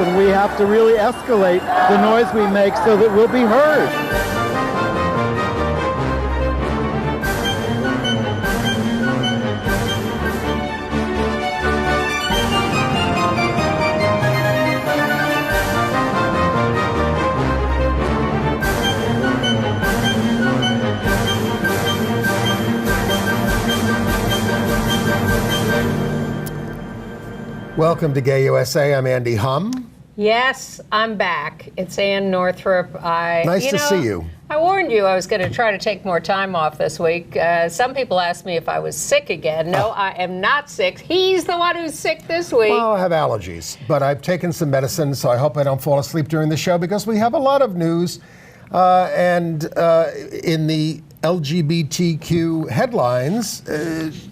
and we have to really escalate the noise we make so that we'll be heard. Welcome to Gay USA. I'm Andy Hum. Yes, I'm back. It's Ann Northrup. Nice to see you. I warned you I was going to try to take more time off this week. Some people asked me if I was sick again. No, I am not sick. He's the one who's sick this week. Well, I have allergies, but I've taken some medicine, so I hope I don't fall asleep during the show because we have a lot of news. And in the LGBTQ headlines,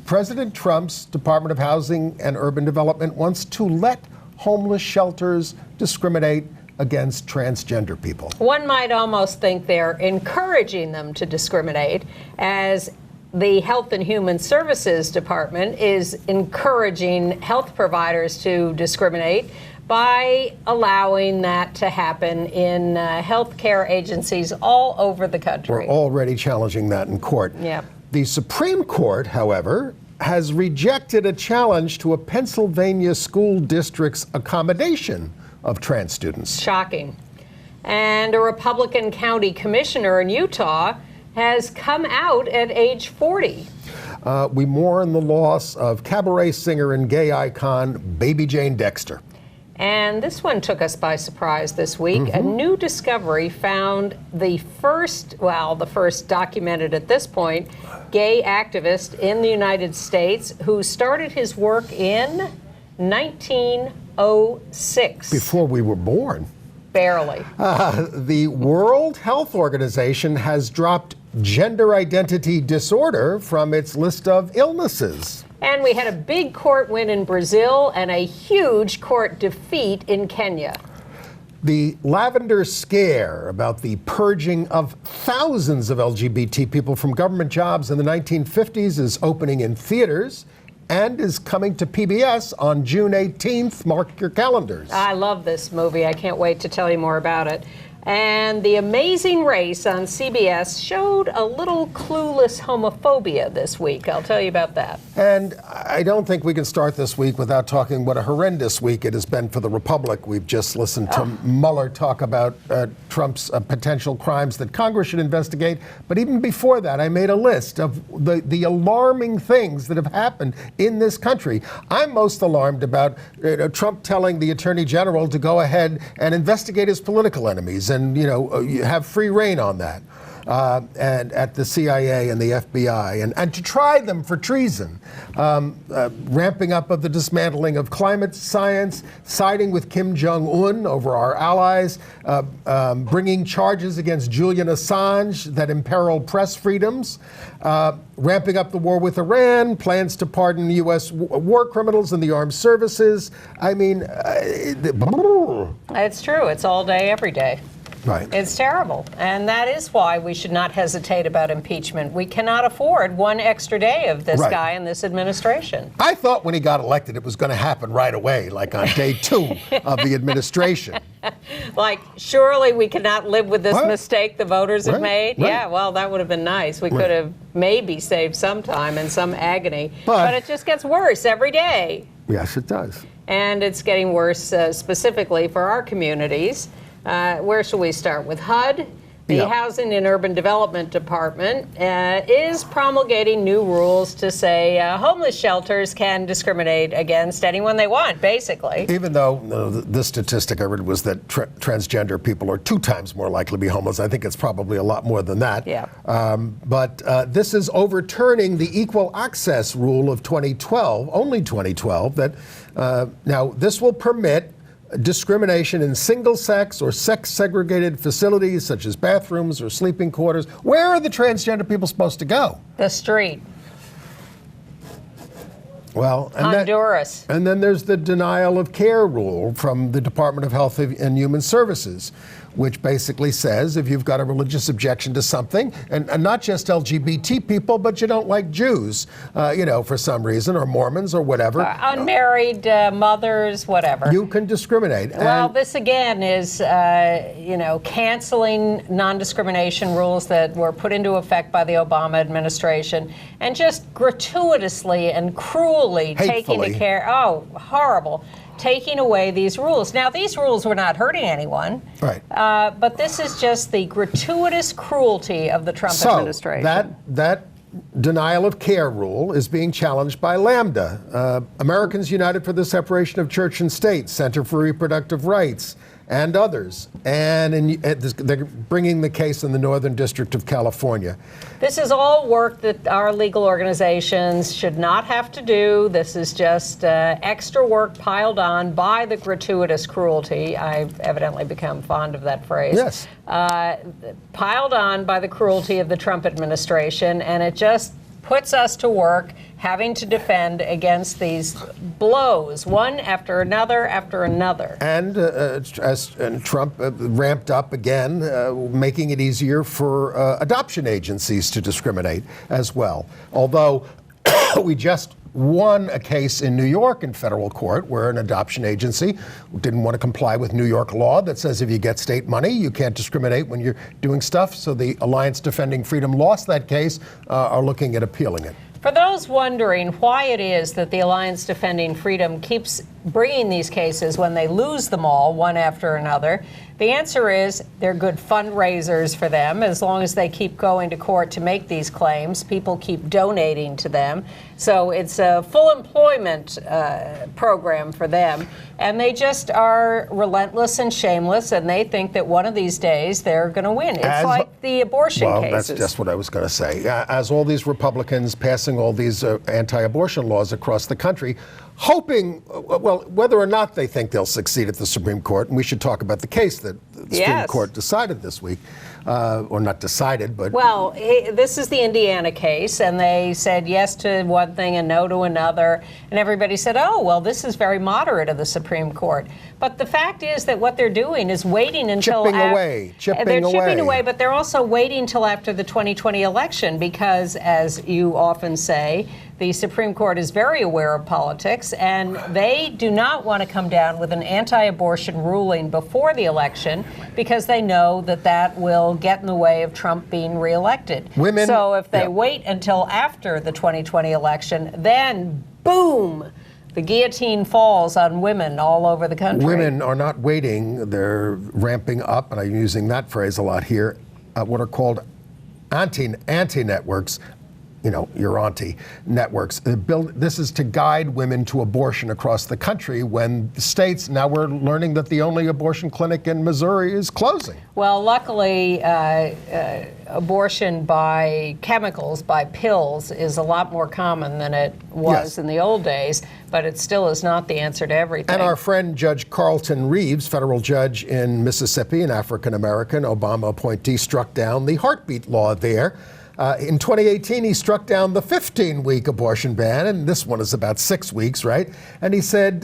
President Trump's Department of Housing and Urban Development wants to let homeless shelters discriminate against transgender people. One might almost think they're encouraging them to discriminate, as the Health and Human Services Department is encouraging health providers to discriminate by allowing that to happen in healthcare agencies all over the country. We're already challenging that in court. Yeah. The Supreme Court, however, has rejected a challenge to a Pennsylvania school district's accommodation of trans students. Shocking. And a Republican county commissioner in Utah has come out at age 40. We mourn the loss of cabaret singer and gay icon Baby Jane Dexter. And this one took us by surprise this week. A new discovery found the first documented at this point, gay activist in the United States who started his work in 1906. Before we were born. Barely. The World Health Organization has dropped gender identity disorder from its list of illnesses. And we had a big court win in Brazil and a huge court defeat in Kenya. The Lavender Scare, about the purging of thousands of LGBT people from government jobs in the 1950s, is opening in theaters and is coming to PBS on June 18th. Mark your calendars. I love this movie. I can't wait to tell you more about it. And The Amazing Race on CBS showed a little clueless homophobia this week. I'll tell you about that. And I don't think we can start this week without talking what a horrendous week it has been for the Republic. We've just listened to Mueller talk about Trump's potential crimes that Congress should investigate. But even before that, I made a list of the alarming things that have happened in this country. I'm most alarmed about Trump telling the Attorney General to go ahead and investigate his political enemies and, you have free reign on that. And at the CIA and the FBI, and to try them for treason, ramping up of the dismantling of climate science, siding with Kim Jong-un over our allies, bringing charges against Julian Assange that imperil press freedoms, ramping up the war with Iran, plans to pardon U.S. war criminals in the armed services. I mean, it's true. It's all day, every day. Right. It's terrible. And that is why we should not hesitate about impeachment. We cannot afford one extra day of this guy in this administration. I thought when he got elected it was going to happen right away, like on day 2 of the administration. Like, surely we cannot live with this mistake the voters have made? Right. Yeah, well, that would have been nice. We could have maybe saved some time and some agony. But it just gets worse every day. Yes, it does. And it's getting worse specifically for our communities. Where shall we start? With HUD? The Housing and Urban Development Department is promulgating new rules to say homeless shelters can discriminate against anyone they want, basically. Even though the statistic I read was that transgender people are 2 times more likely to be homeless. I think it's probably a lot more than that. Yeah. But this is overturning the Equal Access Rule of 2012, only 2012, that now this will permit discrimination in single-sex or sex-segregated facilities such as bathrooms or sleeping quarters. Where are the transgender people supposed to go? The street. Well, Honduras. And then there's the denial of care rule from the Department of Health and Human Services, which basically says if you've got a religious objection to something, and not just LGBT people, but you don't like Jews, for some reason, or Mormons or whatever. Unmarried mothers, whatever. You can discriminate. Well, this again is, canceling non-discrimination rules that were put into effect by the Obama administration and just gratuitously and cruelly taking horrible. Taking away these rules. Now, these rules were not hurting anyone, right? But this is just the gratuitous cruelty of the Trump administration. That denial of care rule is being challenged by Lambda, Americans United for the Separation of Church and State, Center for Reproductive Rights, and others. And they're bringing the case in the Northern District of California. This is all work that our legal organizations should not have to do. This is just extra work piled on by the gratuitous cruelty. I've evidently become fond of that phrase. Yes. Piled on by the cruelty of the Trump administration, and it just puts us to work having to defend against these blows, one after another after another. And as Trump ramped up again, making it easier for adoption agencies to discriminate as well. Although we just won a case in New York in federal court where an adoption agency didn't want to comply with New York law that says if you get state money, you can't discriminate when you're doing stuff. So the Alliance Defending Freedom lost that case, are looking at appealing it. For those wondering why it is that the Alliance Defending Freedom keeps bringing these cases when they lose them all, one after another, the answer is they're good fundraisers for them. As long as they keep going to court to make these claims, people keep donating to them. So it's a full employment program for them. And they just are relentless and shameless, and they think that one of these days they're going to win. It's like the abortion cases. Well, that's just what I was going to say. As all these Republicans passing all these anti-abortion laws across the country, hoping, well, whether or not they think they'll succeed at the Supreme Court, and we should talk about the case that the Supreme Court decided this week, or not decided, but... Well, this is the Indiana case, and they said yes to one thing and no to another, and everybody said, oh, well, this is very moderate of the Supreme Court. But the fact is that what they're doing is waiting until... Chipping away. They're chipping away, but they're also waiting until after the 2020 election because, as you often say, the Supreme Court is very aware of politics, and they do not want to come down with an anti-abortion ruling before the election because they know that that will get in the way of Trump being reelected. So if they wait until after the 2020 election, then boom, the guillotine falls on women all over the country. Women are not waiting. They're ramping up, and I'm using that phrase a lot here, what are called anti-networks. Your auntie networks. This is to guide women to abortion across the country when states, now we're learning that the only abortion clinic in Missouri is closing. Well, luckily, abortion by chemicals, by pills, is a lot more common than it was in the old days, but it still is not the answer to everything. And our friend Judge Carlton Reeves, federal judge in Mississippi, an African-American Obama appointee, struck down the heartbeat law there. In 2018, he struck down the 15-week abortion ban, and this one is about 6 weeks, right? And he said,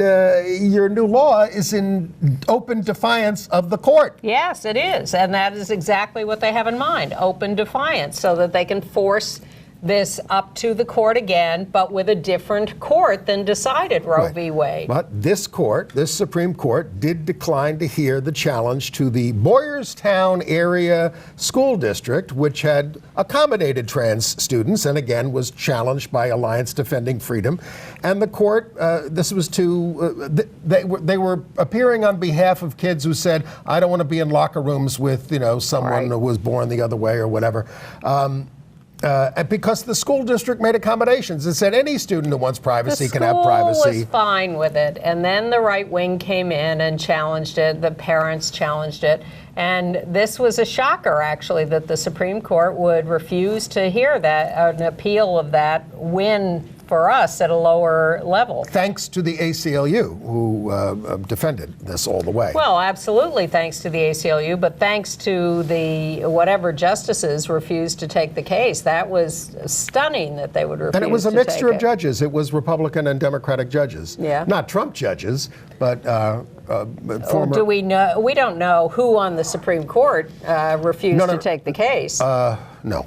your new law is in open defiance of the court. Yes, it is, and that is exactly what they have in mind, open defiance, so that they can force this up to the court again, but with a different court than decided Roe v. Wade. But this court, this Supreme Court, did decline to hear the challenge to the Boyerstown area school district, which had accommodated trans students, and again was challenged by Alliance Defending Freedom. And the court, this was they were appearing on behalf of kids who said, I don't want to be in locker rooms with, someone who was born the other way or whatever. Because the school district made accommodations. It said any student who wants privacy can have privacy. The school was fine with it, and then the right wing came in and challenged it. The parents challenged it, and this was a shocker, actually, that the Supreme Court would refuse to hear that, an appeal of that win for us at a lower level. Thanks to the ACLU, who defended this all the way. Well, absolutely thanks to the ACLU, but thanks to the whatever justices refused to take the case. That was stunning that they would refuse to take it. And it was a mixture of judges. It was Republican and Democratic judges. Yeah. Not Trump judges, but former... Do we know? We don't know who on the Supreme Court refused to take the case. No.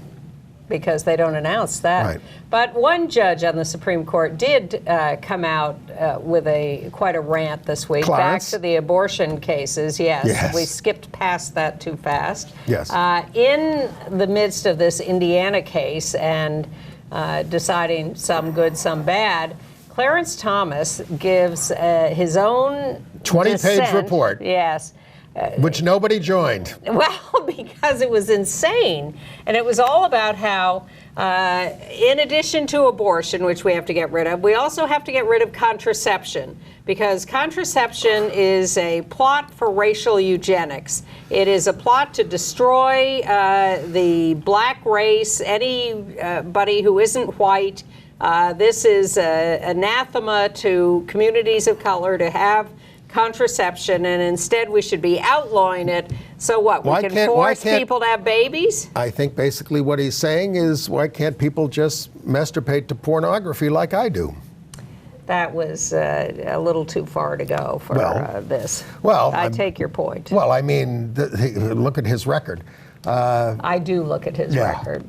Because they don't announce that. Right. But one judge on the Supreme Court did come out with quite a rant this week. Clarence? Back to the abortion cases, yes. Yes. We skipped past that too fast. Yes. In the midst of this Indiana case and deciding some good, some bad, Clarence Thomas gives his own 20-page report. Yes. Which nobody joined. Well, because it was insane. And it was all about how, in addition to abortion, which we have to get rid of, we also have to get rid of contraception. Because contraception is a plot for racial eugenics. It is a plot to destroy the black race, anybody who isn't white. This is anathema to communities of color to have contraception, and instead we should be outlawing it. So what, we can force people to have babies? I think basically what he's saying is, why can't people just masturbate to pornography like I do? That was a little too far to go for this. Well, I take your point. Well, I mean, look at his record. I do look at his record.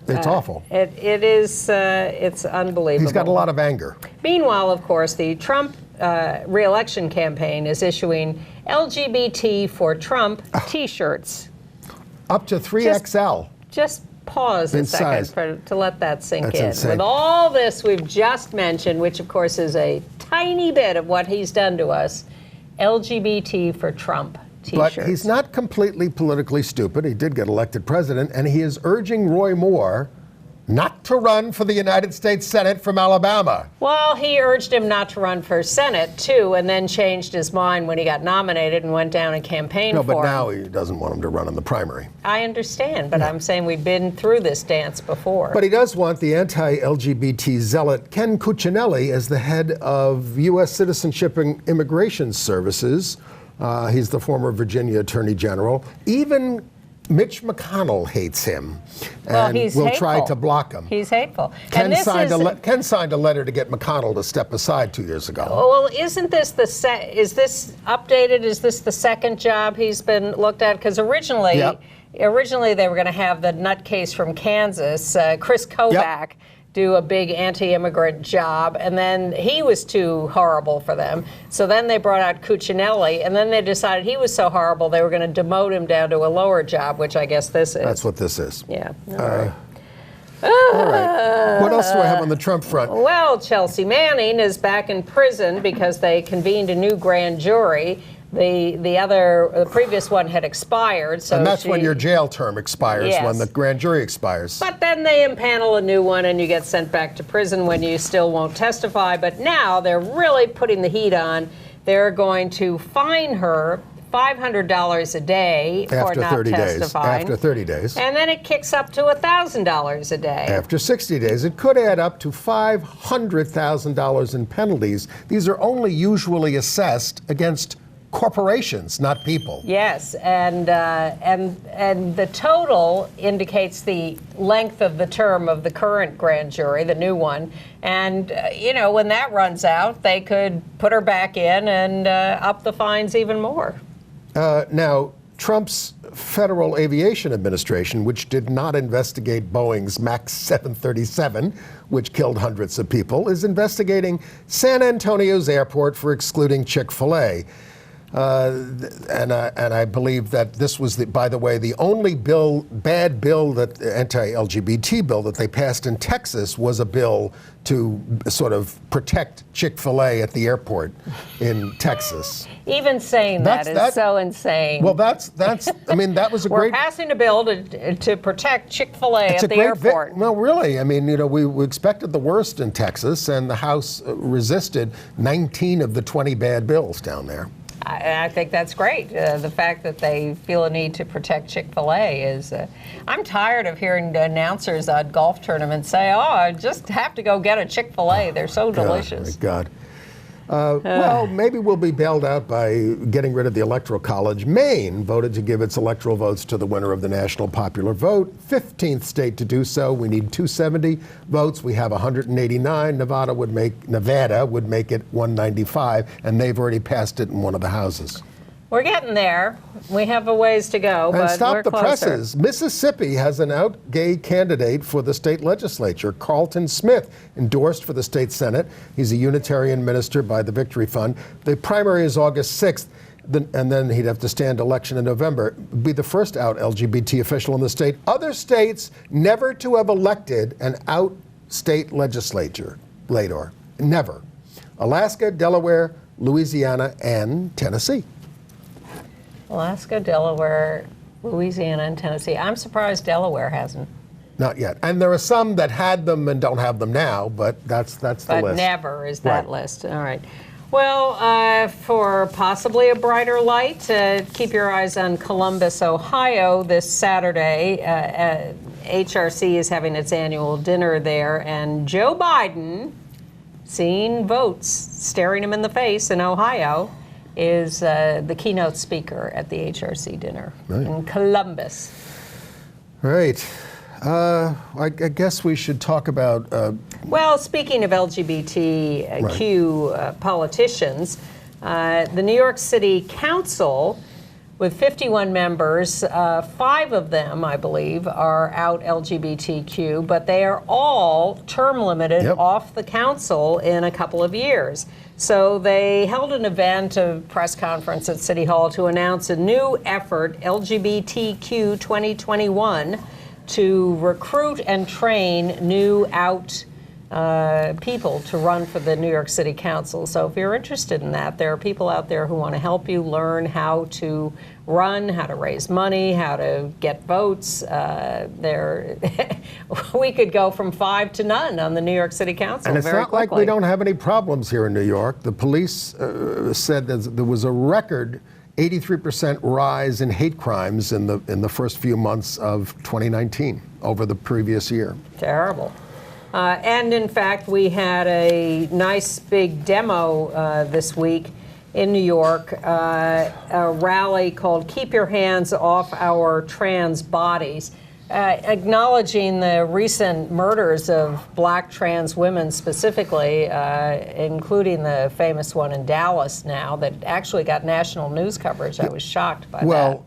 It's awful. It is, it's unbelievable. He's got a lot of anger. Meanwhile, of course, the Trump re-election campaign is issuing LGBT for Trump T-shirts. Up to 3XL. Just pause a second to let that sink in. Insane. With all this we've just mentioned, which of course is a tiny bit of what he's done to us, LGBT for Trump T-shirts. But he's not completely politically stupid. He did get elected president, and he is urging Roy Moore not to run for the United States Senate from Alabama. Well, he urged him not to run for Senate, too, and then changed his mind when he got nominated and went down and campaigned for him. No, but now he doesn't want him to run in the primary. I understand, but I'm saying we've been through this dance before. But he does want the anti-LGBT zealot Ken Cuccinelli as the head of U.S. Citizenship and Immigration Services. He's the former Virginia Attorney General. Even Mitch McConnell hates him and will try to block him. He's hateful. Ken signed a letter to get McConnell to step aside 2 years ago. Well, isn't this is this updated? Is this the second job he's been looked at? Because originally they were going to have the nutcase from Kansas, Chris Kobach, do a big anti-immigrant job, and then he was too horrible for them. So then they brought out Cuccinelli, and then they decided he was so horrible they were going to demote him down to a lower job, which I guess this is. That's what this is. Yeah. All right. What else do I have on the Trump front? Well, Chelsea Manning is back in prison because they convened a new grand jury. The previous one had expired. So and that's when your jail term expires, when the grand jury expires. But then they impanel a new one and you get sent back to prison when you still won't testify. But now they're really putting the heat on. They're going to fine her $500 a day for not testifying. After 30 days. And then it kicks up to $1,000 a day. After 60 days, it could add up to $500,000 in penalties. These are only usually assessed against corporations, not people. Yes, and the total indicates the length of the term of the current grand jury, the new one. And when that runs out, they could put her back in and up the fines even more. Now, Trump's Federal Aviation Administration, which did not investigate Boeing's MAX 737, which killed hundreds of people, is investigating San Antonio's airport for excluding Chick-fil-A. And I believe that this was, by the way, the only bad bill, that anti-LGBT bill that they passed in Texas was a bill to sort of protect Chick-fil-A at the airport in Texas. Even saying that is so insane. Well, that was a great... We're passing a bill to protect Chick-fil-A at the airport. No, really. I mean, we expected the worst in Texas, and the House resisted 19 of the 20 bad bills down there. I think that's great. The fact that they feel a need to protect Chick-fil-A is... I'm tired of hearing the announcers at golf tournaments say, oh, I just have to go get a Chick-fil-A. They're so delicious. My God. Well, maybe we'll be bailed out by getting rid of the Electoral College. Maine voted to give its electoral votes to the winner of the national popular vote. 15th state to do so. We need 270 votes. We have 189. Nevada would make it 195, and they've already passed it in one of the houses. We're getting there. We have a ways to go, and but stop we're the closer. presses. Mississippi has an out gay candidate for the state legislature. Carlton Smith endorsed for the state Senate. He's a Unitarian minister by the Victory Fund. The primary is August 6th, and then he'd have to stand election in November. Be the first out LGBT official in the state. Other states never to have elected an out state legislature. Never. Alaska, Delaware, Louisiana, and Tennessee. Alaska, Delaware, Louisiana, and Tennessee. I'm surprised Delaware hasn't. Not yet. And there are some that had them and don't have them now, but that's the list. But never is that list. All right. Well, for possibly a brighter light, keep your eyes on Columbus, Ohio this Saturday. HRC is having its annual dinner there, and Joe Biden, seeing votes staring him in the face in Ohio, is the keynote speaker at the HRC dinner in Columbus. Right. I guess we should talk about... well, speaking of LGBTQ politicians, the New York City Council, with 51 members, 5 of them, I believe, are out LGBTQ, but they are all term limited off the council in a couple of years. So they held an event, a press conference at City Hall to announce a new effort, LGBTQ 2021, to recruit and train new out people to run for the New York City Council. So if you're interested in that, there are people out there who want to help you learn how to run, how to raise money, how to get votes. We could go from 5 to none on the New York City Council and it's very not quickly. like we don't have any problems here in New York. The police said that there was a record 83% rise in hate crimes in the first few months of 2019 over the previous year. Terrible. And in fact, we had a nice big demo this week in New York, a rally called Keep Your Hands Off Our Trans Bodies, acknowledging the recent murders of black trans women specifically, including the famous one in Dallas now that actually got national news coverage. I was shocked by that. Well,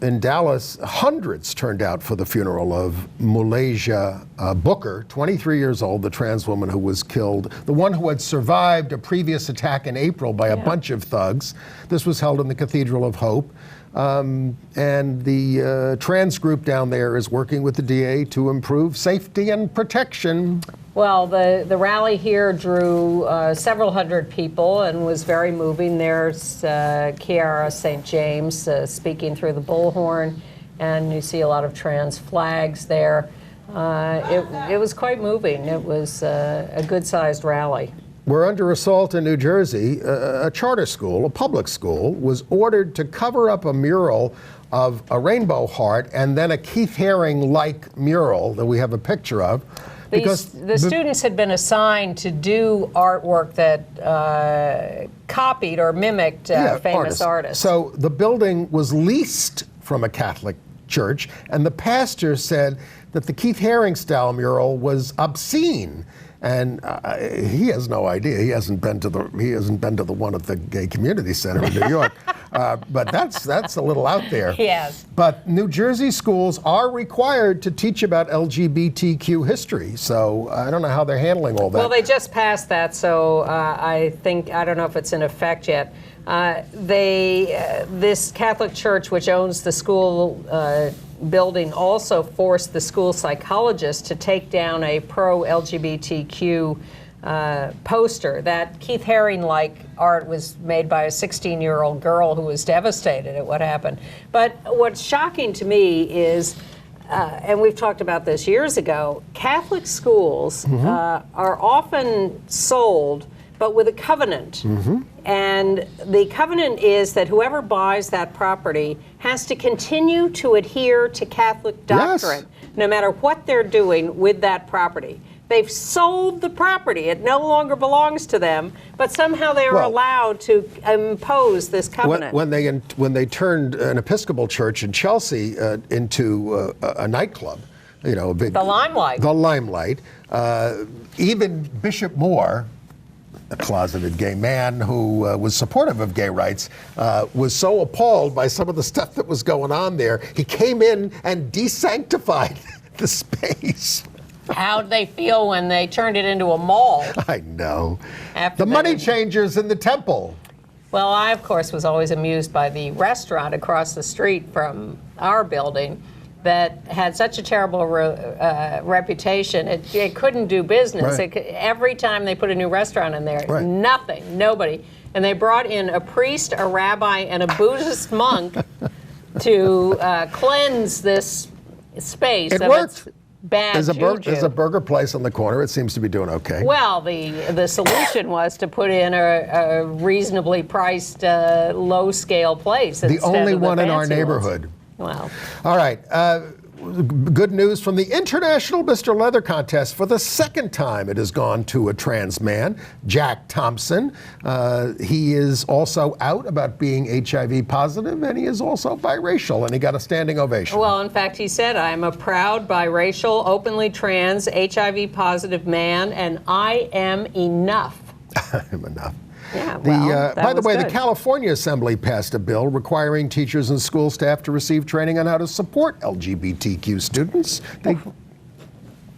in Dallas, hundreds turned out for the funeral of Mulaysia Booker, 23 years old, the trans woman who was killed, the one who had survived a previous attack in April by a bunch of thugs. This was held in the Cathedral of Hope. And the trans group down there is working with the DA to improve safety and protection. Well, the rally here drew several hundred people and was very moving. There's Kiara St. James speaking through the bullhorn, and you see a lot of trans flags there. It was quite moving. It was a good-sized rally. We're under assault in New Jersey. A charter school, a public school, was ordered to cover up a mural of a rainbow heart and then a Keith Haring-like mural that we have a picture of. Because the students had been assigned to do artwork that copied or mimicked famous artists. So the building was leased from a Catholic church, and the pastor said that the Keith Haring-style mural was obscene. And he has no idea. He hasn't been to the one at the Gay Community Center in New York. But that's a little out there. Yes. But New Jersey schools are required to teach about LGBTQ history. So I don't know how they're handling all that. Well, they just passed that, so I don't know if it's in effect yet. This Catholic church, which owns the school building, also forced the school psychologist to take down a pro-LGBTQ poster. That Keith Haring-like art was made by a 16-year-old girl who was devastated at what happened. But what's shocking to me is, and we've talked about this years ago, Catholic schools are often sold but with a covenant. And the covenant is that whoever buys that property has to continue to adhere to Catholic doctrine, no matter what they're doing with that property. They've sold the property. It no longer belongs to them, but somehow they are allowed to impose this covenant. When they turned an Episcopal church in Chelsea into a nightclub, you know, the Limelight. Even Bishop Moore, a closeted gay man who was supportive of gay rights, was so appalled by some of the stuff that was going on there, he came in and desanctified the space. How'd they feel when they turned it into a mall? I know. The money changers in the temple. Well, I, of course, was always amused by the restaurant across the street from our building that had such a terrible reputation. It couldn't do business. Every time they put a new restaurant in there, nobody. And they brought in a priest, a rabbi, and a Buddhist monk to cleanse this space. It worked. Bad There's a burger place on the corner. It seems to be doing okay. Well, the solution was to put in a reasonably priced, low-scale place. The only one in our neighborhood. Well. All right. Good news from the International Mr. Leather Contest. For the second time, it has gone to a trans man, Jack Thompson. He is also out about being HIV positive, and he is also biracial, and he got a standing ovation. Well, in fact, he said, "I am a proud, biracial, openly trans, HIV positive man, and I am enough." I am enough. Yeah, well, by the way, good. The California Assembly passed a bill requiring teachers and school staff to receive training on how to support LGBTQ students.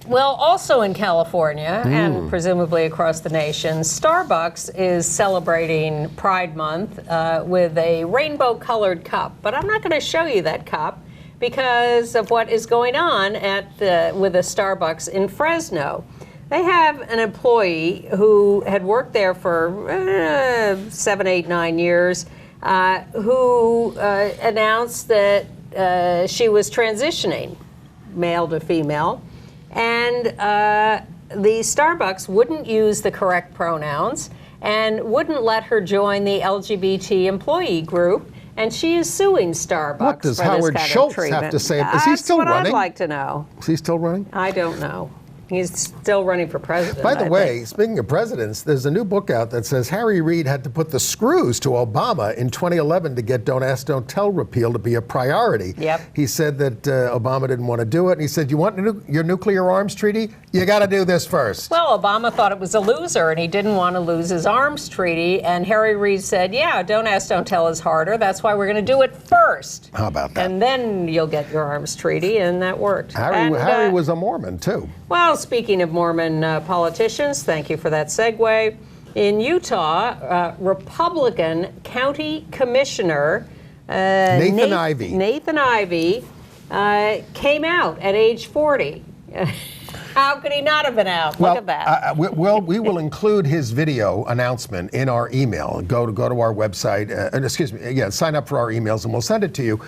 Well, also in California, and presumably across the nation, Starbucks is celebrating Pride Month with a rainbow-colored cup. But I'm not going to show you that cup because of what is going on with a Starbucks in Fresno. They have an employee who had worked there for 7, 8, 9 years who announced that she was transitioning, male to female, and the Starbucks wouldn't use the correct pronouns and wouldn't let her join the LGBT employee group. And she is suing Starbucks. What does for Howard this kind Schultz of treatment. have to say? Is he still running? That's what I'd like to know. Is he still running? I don't know. He's still running for president. By the way, speaking of presidents, there's a new book out that says Harry Reid had to put the screws to Obama in 2011 to get Don't Ask, Don't Tell repeal to be a priority. Yep. He said that Obama didn't want to do it. And he said, you want your nuclear arms treaty? You got to do this first. Well, Obama thought it was a loser, and he didn't want to lose his arms treaty. And Harry Reid said, yeah, Don't Ask, Don't Tell is harder. That's why we're going to do it first. How about that? And then you'll get your arms treaty, and that worked. Harry was a Mormon, too. Well, speaking of Mormon politicians, thank you for that segue. In Utah, Republican County Commissioner Nathan Ivey came out at age 40. How could he not have been out? Well, look at that. We will include his video announcement in our email. Go to our website, sign up for our emails, and we'll send it to you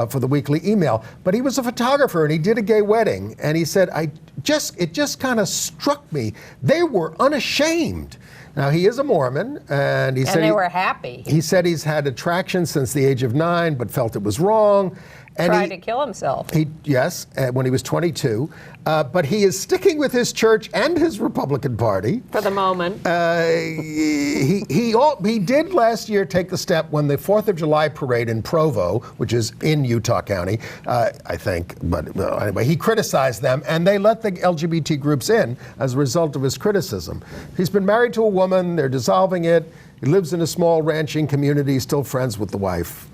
for the weekly email. But he was a photographer, and he did a gay wedding, and he said, it just kind of struck me. They were unashamed. Now, he is a Mormon, and he said they were happy. He said he's had attraction since the age of 9, but felt it was wrong. And tried to kill himself. Yes, when he was 22. But he is sticking with his church and his Republican Party. For the moment. He did last year take the step when the 4th of July parade in Provo, which is in Utah County, I think. But anyway, he criticized them, and they let the LGBT groups in as a result of his criticism. He's been married to a woman. They're dissolving it. He lives in a small ranching community, still friends with the wife.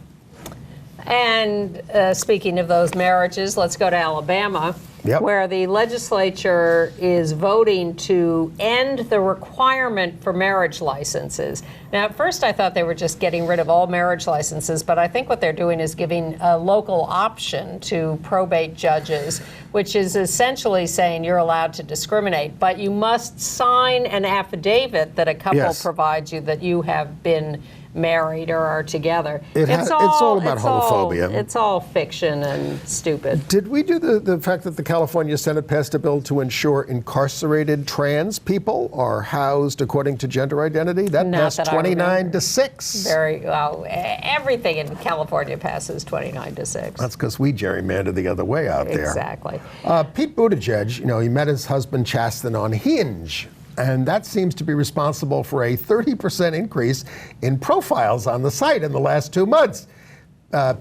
And speaking of those marriages, let's go to Alabama, where the legislature is voting to end the requirement for marriage licenses. Now, at first I thought they were just getting rid of all marriage licenses, but I think what they're doing is giving a local option to probate judges, which is essentially saying you're allowed to discriminate, but you must sign an affidavit that a couple provides you that you have been married or are together. It's all about homophobia. It's all fiction and stupid. Did we do the fact that the California Senate passed a bill to ensure incarcerated trans people are housed according to gender identity? That passed 29 to 6. Very well. Everything in California passes 29 to 6. That's because we gerrymander the other way out there. Exactly. Pete Buttigieg, he met his husband Chasten on Hinge. And that seems to be responsible for a 30% increase in profiles on the site in the last 2 months.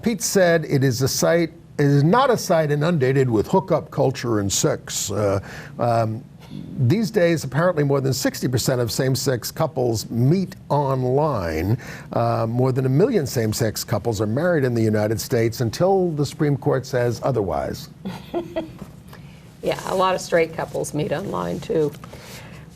Pete said it is not a site inundated with hookup culture and sex. These days, apparently more than 60% of same-sex couples meet online. More than 1 million same-sex couples are married in the United States until the Supreme Court says otherwise. Yeah, a lot of straight couples meet online, too.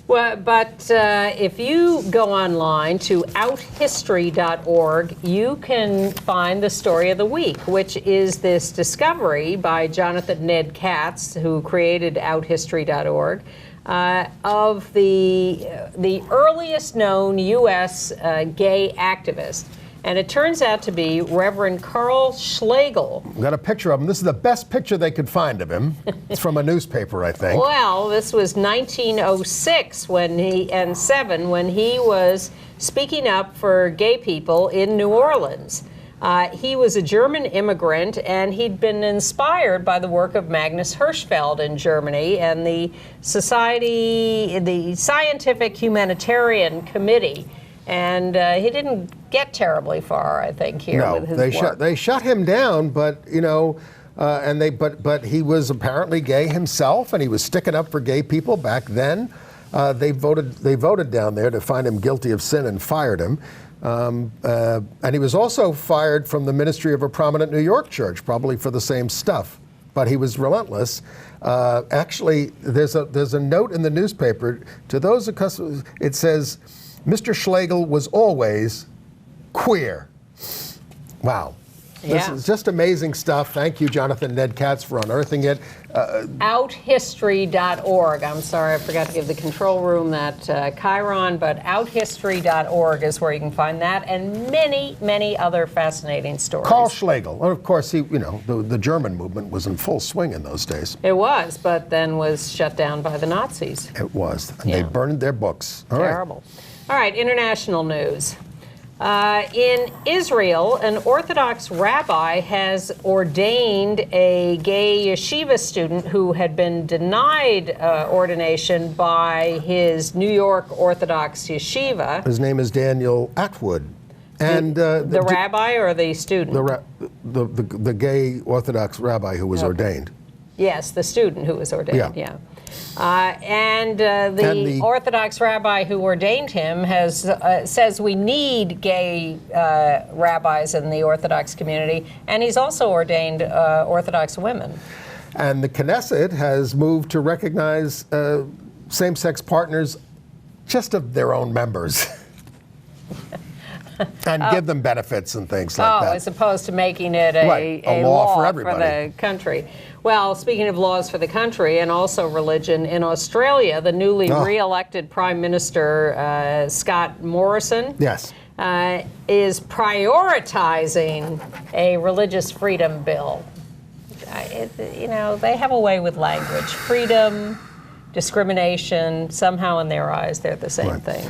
Well, but if you go online to outhistory.org, you can find the story of the week, which is this discovery by Jonathan Ned Katz, who created outhistory.org, of the earliest known U.S. Gay activist. And it turns out to be Reverend Carl Schlegel. We've got a picture of him. This is the best picture they could find of him. It's from a newspaper, I think. Well, this was 1906 when he was speaking up for gay people in New Orleans. He was a German immigrant, and he'd been inspired by the work of Magnus Hirschfeld in Germany and the Scientific Humanitarian Committee. And he didn't get terribly far, I think, here with his work. They shut him down, but but he was apparently gay himself, and he was sticking up for gay people back then. They voted down there to find him guilty of sin and fired him. And he was also fired from the ministry of a prominent New York church, probably for the same stuff. But he was relentless. Actually, there's a note in the newspaper to those accustomed. It says, Mr. Schlegel was always queer. Wow. This is just amazing stuff. Thank you, Jonathan Ned Katz, for unearthing it. Outhistory.org. I'm sorry, I forgot to give the control room that Chiron, but outhistory.org is where you can find that and many, many other fascinating stories. Carl Schlegel. And of course, the German movement was in full swing in those days. It was, but then was shut down by the Nazis. It was. And they burned their books. Terrible. All right, international news. In Israel, an Orthodox rabbi has ordained a gay yeshiva student who had been denied ordination by his New York Orthodox yeshiva. His name is Daniel Atwood. And the rabbi or the student? The gay Orthodox rabbi who was ordained. Yes, the student who was ordained, yeah. And the Orthodox rabbi who ordained him says we need gay rabbis in the Orthodox community, and he's also ordained Orthodox women. And the Knesset has moved to recognize same-sex partners just of their own members. And give them benefits and things like that. As opposed to making it a law for the country. Well, speaking of laws for the country and also religion, in Australia, the newly re-elected Prime Minister, Scott Morrison, is prioritizing a religious freedom bill. They have a way with language. Freedom, discrimination, somehow in their eyes, they're the same thing.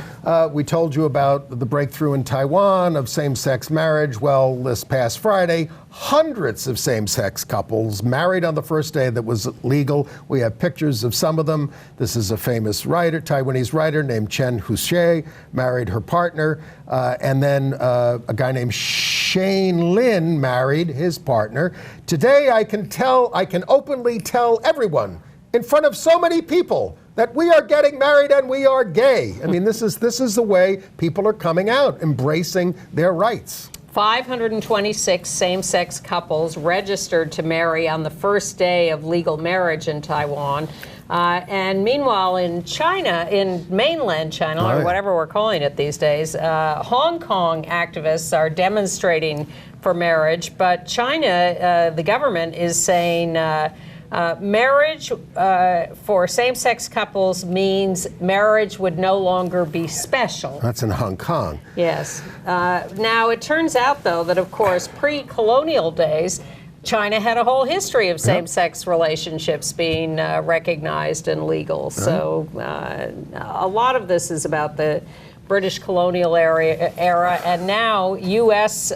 We told you about the breakthrough in Taiwan of same-sex marriage. Well, this past Friday, hundreds of same-sex couples married on the first day that was legal. We have pictures of some of them. This is a famous writer, Taiwanese writer named Chen Huxie, married her partner. And then a guy named Shane Lin married his partner. Today, I can openly tell everyone in front of so many people that we are getting married and we are gay. I mean, this is the way people are coming out, embracing their rights. 526 same-sex couples registered to marry on the first day of legal marriage in Taiwan. And meanwhile, in China, in mainland China, or whatever we're calling it these days, Hong Kong activists are demonstrating for marriage. But China, the government is saying, Marriage for same-sex couples means marriage would no longer be special. That's in Hong Kong. Yes. Now, it turns out, though, that, of course, pre-colonial days, China had a whole history of same-sex relationships being recognized and legal. So a lot of this is about the British colonial era, and now U.S.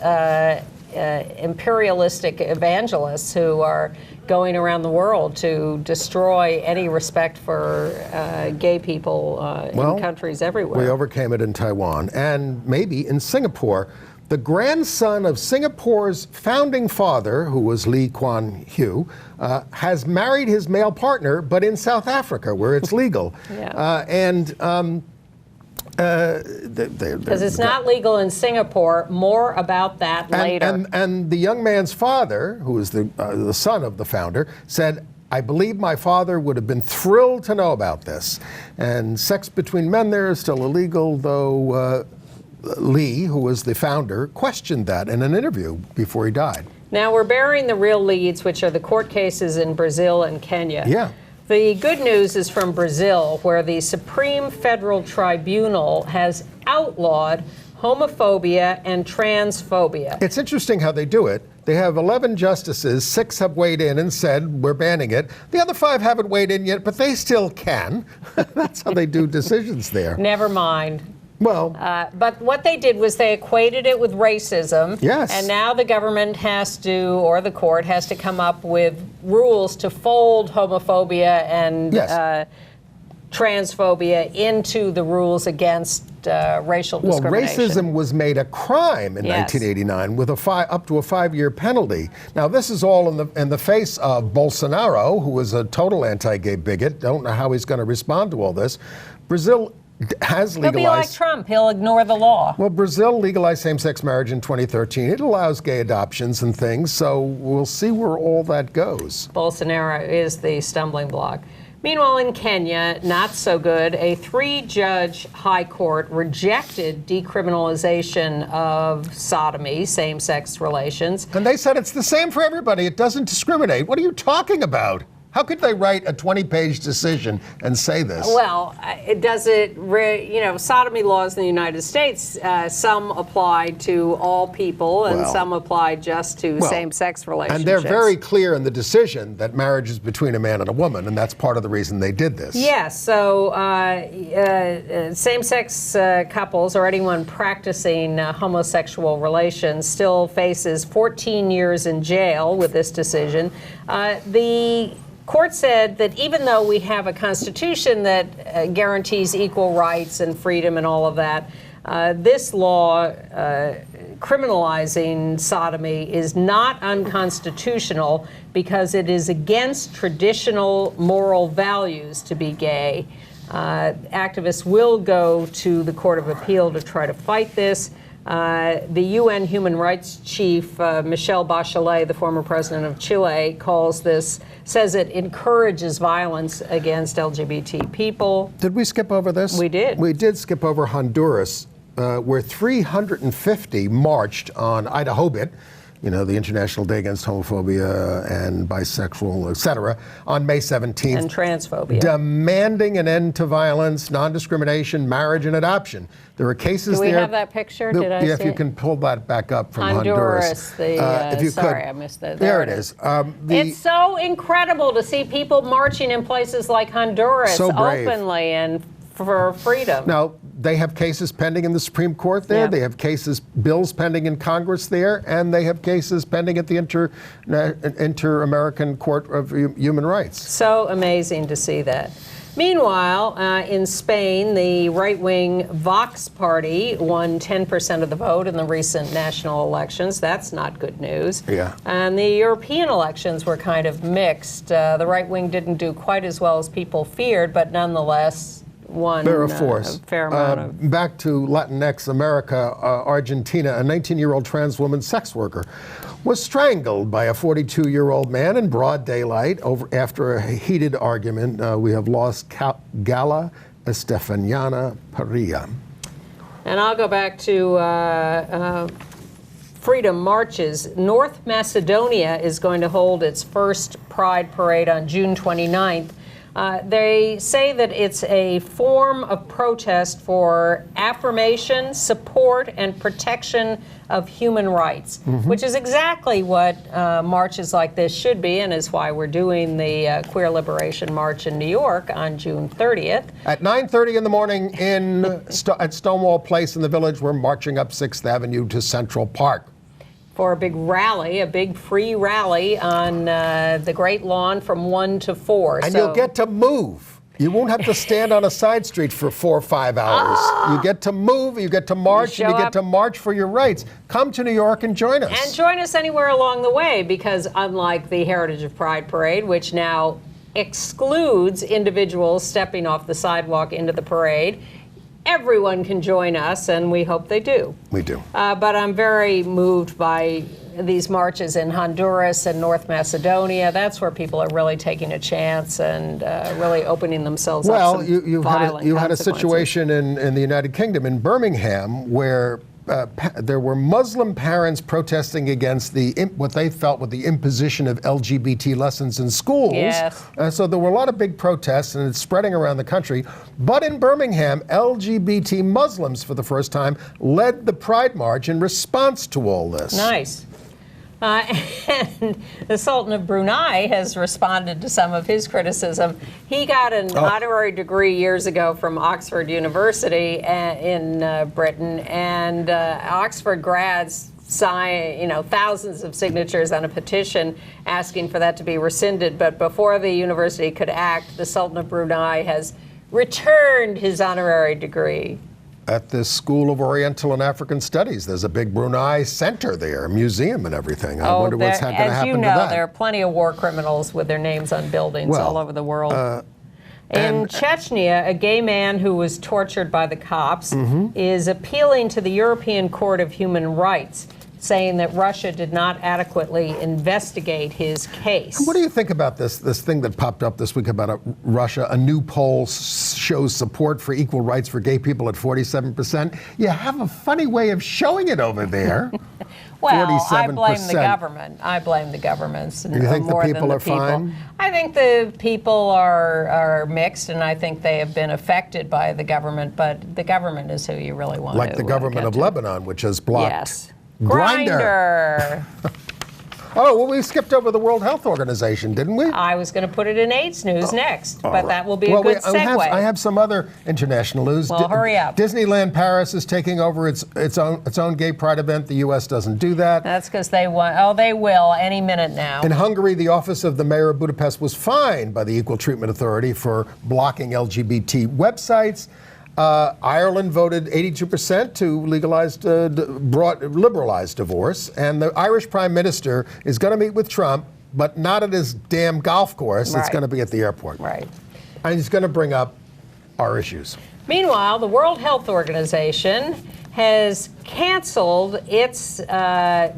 Imperialistic evangelists who are going around the world to destroy any respect for gay people in countries everywhere. We overcame it in Taiwan and maybe in Singapore. The grandson of Singapore's founding father, who was Lee Kuan Yew, has married his male partner, but in South Africa, where it's legal. Because it's not legal in Singapore. More about that later. And the young man's father, who is the son of the founder, said, "I believe my father would have been thrilled to know about this." And sex between men there is still illegal, though Lee, who was the founder, questioned that in an interview before he died. Now we're burying the real leads, which are the court cases in Brazil and Kenya. Yeah. The good news is from Brazil, where the Supreme Federal Tribunal has outlawed homophobia and transphobia. It's interesting how they do it. They have 11 justices, 6 have weighed in and said, we're banning it. The other 5 haven't weighed in yet, but they still can. That's how they do decisions there. Never mind. Well, but what they did was they equated it with racism. Yes. And now the government has to, or the court has to come up with rules to fold homophobia and transphobia into the rules against racial discrimination. Well, racism was made a crime in 1989 with up to a 5-year penalty. Now, this is all in the face of Bolsonaro, who is a total anti-gay bigot. Don't know how he's going to respond to all this. Brazil has legalized. He'll be like Trump. He'll ignore the law. Well, Brazil legalized same-sex marriage in 2013. It allows gay adoptions and things, so we'll see where all that goes. Bolsonaro is the stumbling block. Meanwhile, in Kenya, not so good. A 3-judge high court rejected decriminalization of sodomy, same-sex relations. And they said it's the same for everybody. It doesn't discriminate. What are you talking about? How could they write a 20-page decision and say this? Well, it doesn't, sodomy laws in the United States, some apply to all people and some apply just to same-sex relationships. And they're very clear in the decision that marriage is between a man and a woman, and that's part of the reason they did this. Yes, so same-sex couples or anyone practicing homosexual relations still faces 14 years in jail with this decision. The court said that even though we have a constitution that guarantees equal rights and freedom and all of that, this law criminalizing sodomy is not unconstitutional because it is against traditional moral values to be gay. Activists will go to the Court of Appeal to try to fight this. The UN human rights chief, Michelle Bachelet, the former president of Chile, says it encourages violence against LGBT people. Did we skip over this? We did. We did skip over Honduras, where 350 marched on Idaho-bit, the International Day Against Homophobia and Bisexual, etc., on May 17th. And transphobia. Demanding an end to violence, non-discrimination, marriage, and adoption. There are cases there. Do we have that picture? Did I see if you can pull that back up from Honduras. If you sorry, could. I missed that. There it is. It's so incredible to see people marching in places like Honduras openly and for freedom. Now, they have cases pending in the Supreme Court there. Yeah. They have bills pending in Congress there, and they have cases pending at the Inter-American Court of Human Rights. So amazing to see that. Meanwhile, in Spain, the right-wing Vox party won 10% of the vote in the recent national elections. That's not good news. Yeah. And the European elections were kind of mixed. The right wing didn't do quite as well as people feared, but nonetheless won a fair amount of. Back to Latinx America, Argentina, a 19-year-old trans woman sex worker was strangled by a 42-year-old man in broad daylight after a heated argument. We have lost Gala Estefaniana Parilla. And I'll go back to freedom marches. North Macedonia is going to hold its first Pride Parade on June 29th. They say that it's a form of protest for affirmation, support, and protection of human rights, which is exactly what marches like this should be, and is why we're doing the Queer Liberation March in New York on June 30th. At 9:30 in the morning at Stonewall Place in the Village, we're marching up 6th Avenue to Central Park. For a big rally, a big free rally on the Great Lawn from 1 to 4. And you'll get to move. You won't have to stand on a side street for 4 or 5 hours. You get to move, you get to march, and you get to march for your rights. Come to New York and join us. And join us anywhere along the way, because unlike the Heritage of Pride Parade, which now excludes individuals stepping off the sidewalk into the parade, everyone can join us, and we hope they do. We do. But I'm very moved by these marches in Honduras and North Macedonia. That's where people are really taking a chance and really opening themselves up. Well, you had a situation in the United Kingdom, in Birmingham, where there were Muslim parents protesting against what they felt was the imposition of LGBT lessons in schools. Yes. So there were a lot of big protests, and it's spreading around the country. But in Birmingham, LGBT Muslims, for the first time, led the Pride March in response to all this. Nice. And the Sultan of Brunei has responded to some of his criticism. He got an honorary degree years ago from Oxford University in Britain, and Oxford grads sign, thousands of signatures on a petition asking for that to be rescinded. But before the university could act, the Sultan of Brunei has returned his honorary degree. At the School of Oriental and African Studies, there's a big Brunei center there, a museum and everything. I wonder what's going to happen to that. As you know, there are plenty of war criminals with their names on buildings all over the world. In Chechnya, a gay man who was tortured by the cops is appealing to the European Court of Human Rights, saying that Russia did not adequately investigate his case. What do you think about this thing that popped up this week about Russia? A new poll shows support for equal rights for gay people at 47%. You have a funny way of showing it over there. Well, 47%. I blame the government. I blame the governments. You think more the people than are fine? I think the people are mixed, and I think they have been affected by the government, but the government is who you really want to Like the government of Lebanon, which has blocked Grindr. Oh, well, we skipped over the World Health Organization, didn't we? I was going to put it in AIDS news next, but that will be a good segue. I have some other international news. Well, hurry up. Disneyland Paris is taking over its own gay pride event. The U.S. doesn't do that. That's because they want. Oh, they will any minute now. In Hungary, the office of the mayor of Budapest was fined by the Equal Treatment Authority for blocking LGBT websites. Ireland voted 82% to liberalize divorce, and the Irish Prime Minister is going to meet with Trump, but not at his damn golf course. Right. It's going to be at the airport. Right. And he's going to bring up our issues. Meanwhile, the World Health Organization has canceled its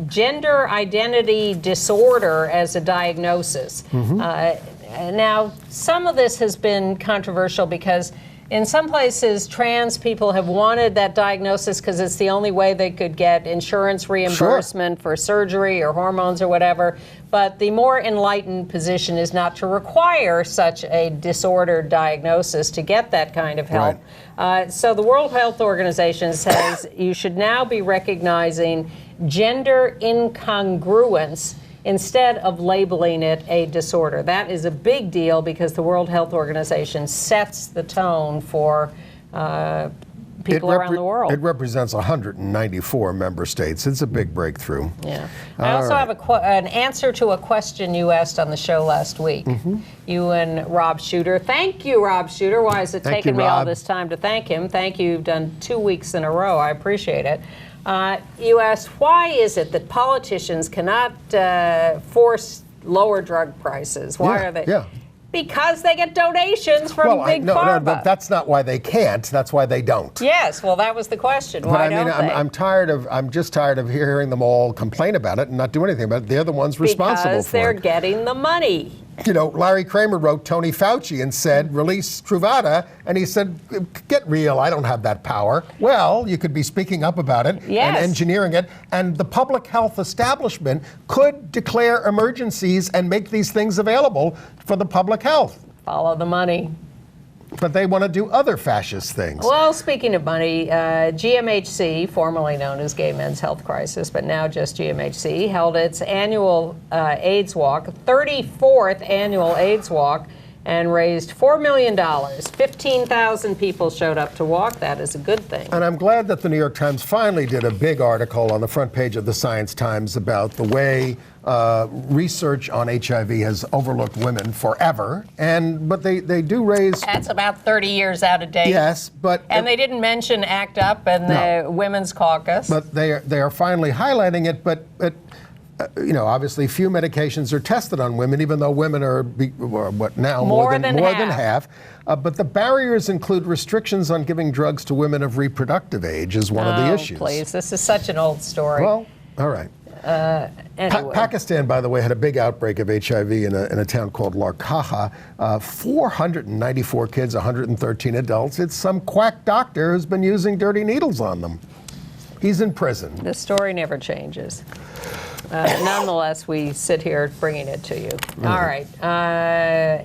gender identity disorder as a diagnosis. Now, some of this has been controversial because in some places, trans people have wanted that diagnosis because it's the only way they could get insurance reimbursement for surgery or hormones or whatever. But the more enlightened position is not to require such a disordered diagnosis to get that kind of help. Right. So the World Health Organization says you should now be recognizing gender incongruence instead of labeling it a disorder. That is a big deal because the World Health Organization sets the tone for people around the world. It represents 194 member states. It's a big breakthrough. Yeah. I also have an answer to a question you asked on the show last week. You and Rob Shooter. Thank you, Rob Shooter. Why is it taking me all this time to thank him? Thank you. You've done 2 weeks in a row. I appreciate it. You asked, why is it that politicians cannot force lower drug prices? Why are they? Yeah. Because they get donations from big pharma. No, but that's not why they can't. That's why they don't. Yes, well, that was the question. Why don't they? I'm just tired of hearing them all complain about it and not do anything about it. They're the ones responsible for it. Because they're getting the money. You know, Larry Kramer wrote Tony Fauci and said, release Truvada, and he said, get real, I don't have that power. Well, you could be speaking up about it and engineering it, and the public health establishment could declare emergencies and make these things available for the public health. Follow the money. But they want to do other fascist things. Well, speaking of money, GMHC, formerly known as Gay Men's Health Crisis, but now just GMHC, held its annual AIDS walk, 34th annual AIDS walk, and raised $4 million. 15,000 people showed up to walk. That is a good thing. And I'm glad that the New York Times finally did a big article on the front page of the Science Times about the way research on HIV has overlooked women forever. But they do raise... That's about 30 years out of date. Yes, but... And they didn't mention ACT UP and the Women's Caucus. But they are finally highlighting it, but you know, obviously few medications are tested on women, even though women are what now more than half. But the barriers include restrictions on giving drugs to women of reproductive age is one of the issues. Please, this is such an old story. Well, all right. Anyway. Pakistan, by the way, had a big outbreak of HIV in a town called Larkaha. 494 kids, 113 adults. It's some quack doctor who's been using dirty needles on them. He's in prison. The story never changes. Nonetheless, we sit here bringing it to you. All right.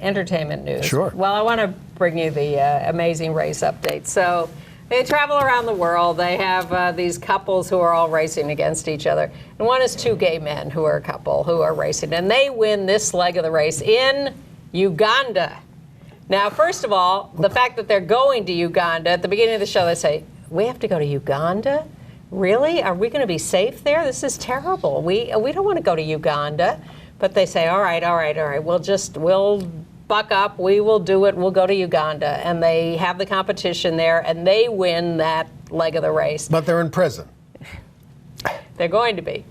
Entertainment news. Sure. Well, I want to bring you the Amazing Race update. So they travel around the world. They have these couples who are all racing against each other. And one is two gay men who are a couple who are racing. And they win this leg of the race in Uganda. Now, first of all, the fact that they're going to Uganda, at the beginning of the show, they say, we have to go to Uganda? Really? Are we going to be safe there? This is terrible. We don't want to go to Uganda. But they say, all right. We'll buck up. We will do it. We'll go to Uganda. And they have the competition there, and they win that leg of the race. But they're in prison. They're going to be.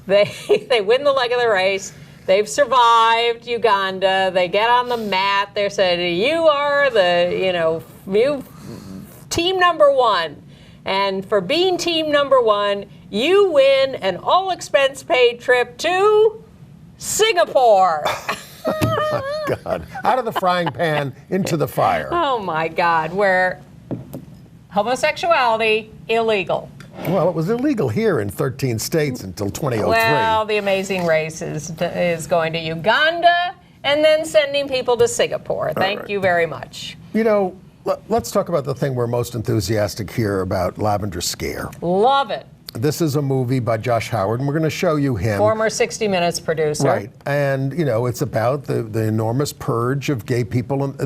They win the leg of the race. They've survived Uganda. They get on the mat. They're saying, you are you team number one. And for being team number one, you win an all-expense-paid trip to Singapore. Oh, my God. Out of the frying pan into the fire. Oh, my God. Where homosexuality, illegal. Well, it was illegal here in 13 states until 2003. Well, the Amazing Race is going to Uganda and then sending people to Singapore. Thank you very much. You know, let's talk about the thing we're most enthusiastic here about, Lavender Scare. Love it. This is a movie by Josh Howard, and we're going to show you him. Former 60 Minutes producer. Right. And, you know, it's about the enormous purge of gay people, in the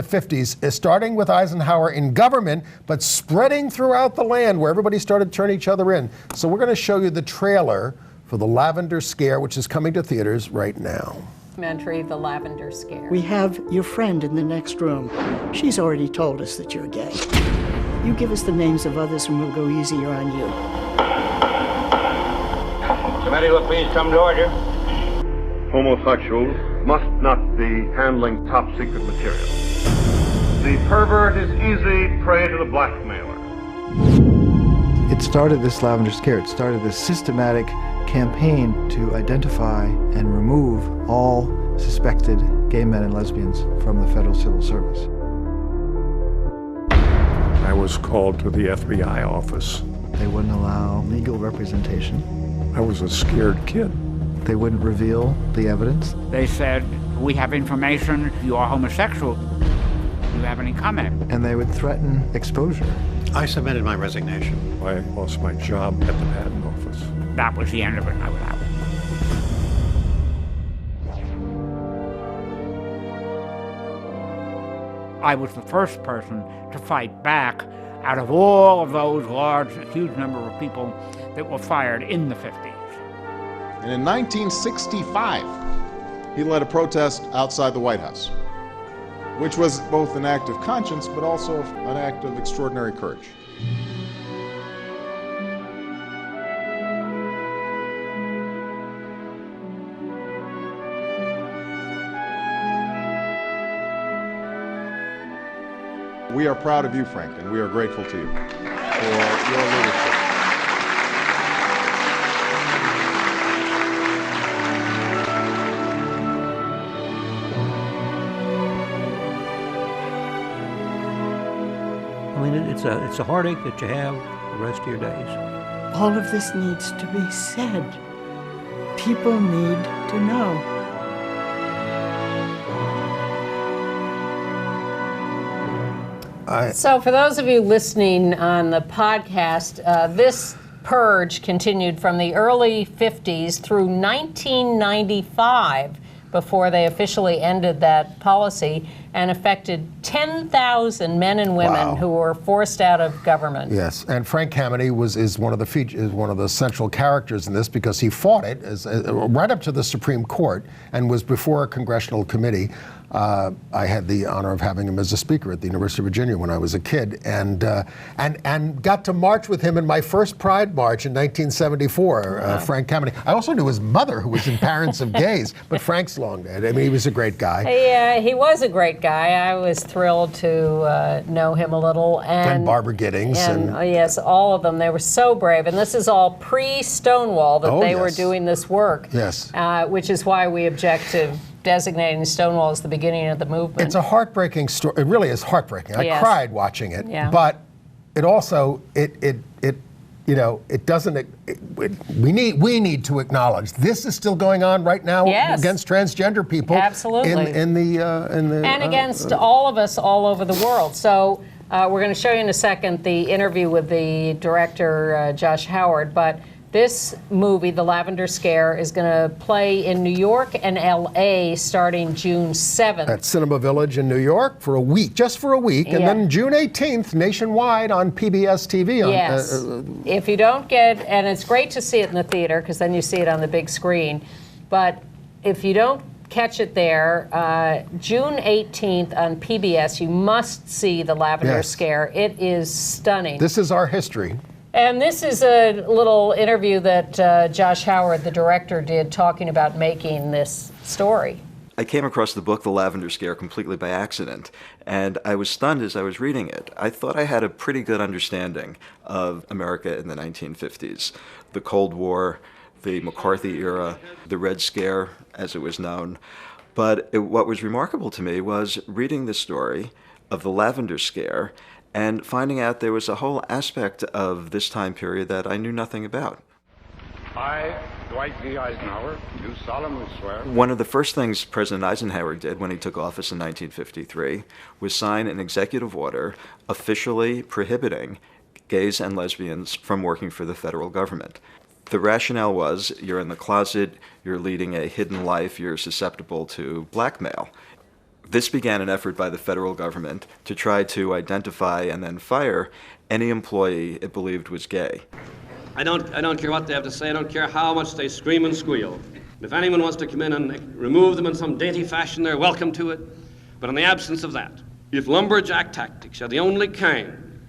50s, starting with Eisenhower in government, but spreading throughout the land where everybody started turning each other in. So we're going to show you the trailer for The Lavender Scare, which is coming to theaters right now. The Lavender Scare. We have your friend in the next room. She's already told us that you're gay. You give us the names of others and we'll go easier on you. Committee will please come to order. Homosexuals must not be handling top secret material. The pervert is easy prey to the blackmailer. It started this Lavender Scare. It started this systematic campaign to identify and remove all suspected gay men and lesbians from the Federal Civil Service. I was called to the FBI office. They wouldn't allow legal representation. I was a scared kid. They wouldn't reveal the evidence. They said, we have information, you are homosexual. Do you have any comment? And they would threaten exposure. I submitted my resignation. I lost my job at the patent office. That was the end of it, I would have. I was the first person to fight back out of all of those huge number of people that were fired in the 50s. And in 1965, he led a protest outside the White House, which was both an act of conscience, but also an act of extraordinary courage. We are proud of you, Frank, and we are grateful to you for your leadership. it's a heartache that you have the rest of your days. All of this needs to be said. People need to know. So for those of you listening on the podcast, this purge continued from the early 50s through 1995 before they officially ended that policy, and affected 10,000 men and women who were forced out of government. Yes, and Frank Kameny is one of the central characters in this, because he fought it right up to the Supreme Court and was before a congressional committee. I had the honor of having him as a speaker at the University of Virginia when I was a kid, and got to march with him in my first Pride March in 1974. Frank Kameny. I also knew his mother, who was in Parents of Gays, but Frank's long dead. I mean, he was a great guy. He was a great guy. I was thrilled to know him a little. And Barbara Giddings. And yes, all of them. They were so brave. And this is all pre-Stonewall that they were doing this work. Yes. Which is why we object to designating Stonewall as the beginning of the movement. It's a heartbreaking story. It really is heartbreaking. I cried watching it. Yeah. But it also, it doesn't, we need to acknowledge this is still going on right now against transgender people. Absolutely. And against all of us all over the world. So we're going to show you in a second the interview with the director, Josh Howard, but this movie, The Lavender Scare, is going to play in New York and LA starting June 7th. At Cinema Village in New York for a week, just for a week, and then June 18th nationwide on PBS TV. Yes. If you don't get, and it's great to see it in the theater because then you see it on the big screen, but if you don't catch it there, June 18th on PBS, you must see The Lavender Scare. It is stunning. This is our history. And this is a little interview that Josh Howard, the director, did talking about making this story. I came across the book, The Lavender Scare, completely by accident, and I was stunned as I was reading it. I thought I had a pretty good understanding of America in the 1950s, the Cold War, the McCarthy era, the Red Scare, as it was known. But what was remarkable to me was reading the story of the Lavender Scare and finding out there was a whole aspect of this time period that I knew nothing about. I, Dwight D. Eisenhower, do solemnly swear. One of the first things President Eisenhower did when he took office in 1953 was sign an executive order officially prohibiting gays and lesbians from working for the federal government. The rationale was, you're in the closet, you're leading a hidden life, you're susceptible to blackmail. This began an effort by the federal government to try to identify and then fire any employee it believed was gay. I don't care what they have to say. I don't care how much they scream and squeal. If anyone wants to come in and remove them in some dainty fashion, they're welcome to it. But in the absence of that, if lumberjack tactics are the only kind